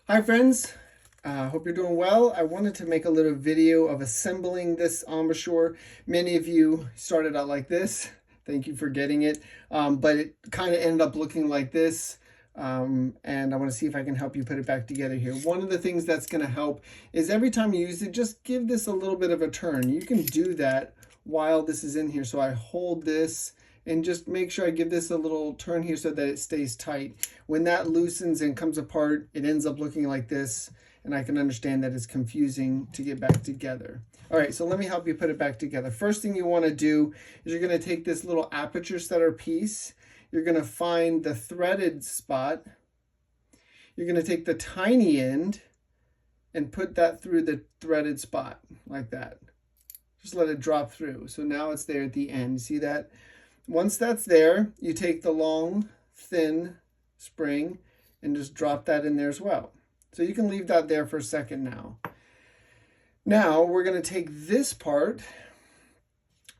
Hi friends, hope you're doing well. I wanted to make a little video of assembling this embouchure. Many of you started out like this. Thank you for getting it. But it kind of ended up looking like this. And I want to see if I can help you put it back together here. One of the things that's going to help is every time you use it, just give this a little bit of a turn. You can do that while this is in here. So I hold this and just make sure I give this a little turn here so that it stays tight. When that loosens and comes apart, it ends up looking like this, and I can understand that it's confusing to get back together. All right, so let me help you put it back together. First thing you want to do is you're going to take this little aperture setter piece. You're going to find the threaded spot. You're going to take the tiny end and put that through the threaded spot like that. Just let it drop through. So now it's there at the end. See that? Once that's there, you take the long, thin spring and just drop that in there as well. So you can leave that there for a second now. Now we're going to take this part,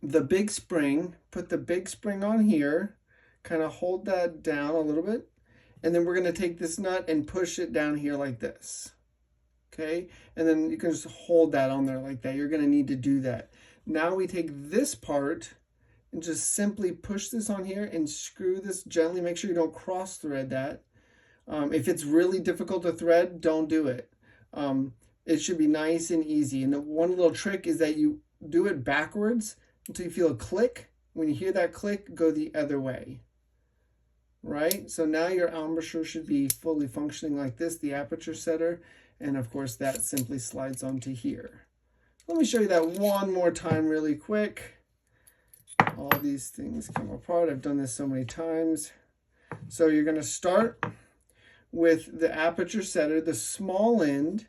the big spring, put the big spring on here, kind of hold that down a little bit, and then we're going to take this nut and push it down here like this. Okay, and then you can just hold that on there like that. You're going to need to do that. Now we take this part and just simply push this on here and screw this gently. Make sure you don't cross thread that. If it's really difficult to thread, don't do it. It should be nice and easy. And the one little trick is that you do it backwards until you feel a click. When you hear that click, go the other way. Right? So now your embouchure should be fully functioning like this, the aperture setter. And of course, that simply slides onto here. Let me show you that one more time really quick. All these things come apart. I've done this so many times. So you're going to start with the aperture setter, the small end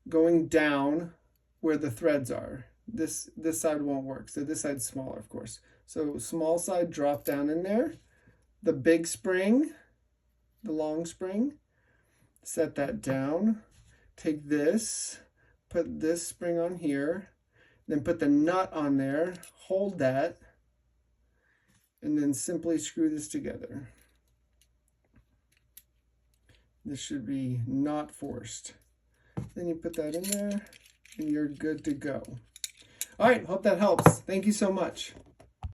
going down where the threads are. This side won't work. So this side's smaller, of course. So small side, drop down in there. The big spring, the long spring, set that down. Take this, put this spring on here. Then put the nut on there, hold that, and then simply screw this together. This should be not forced. Then you put that in there, and you're good to go. All right, hope that helps. Thank you so much.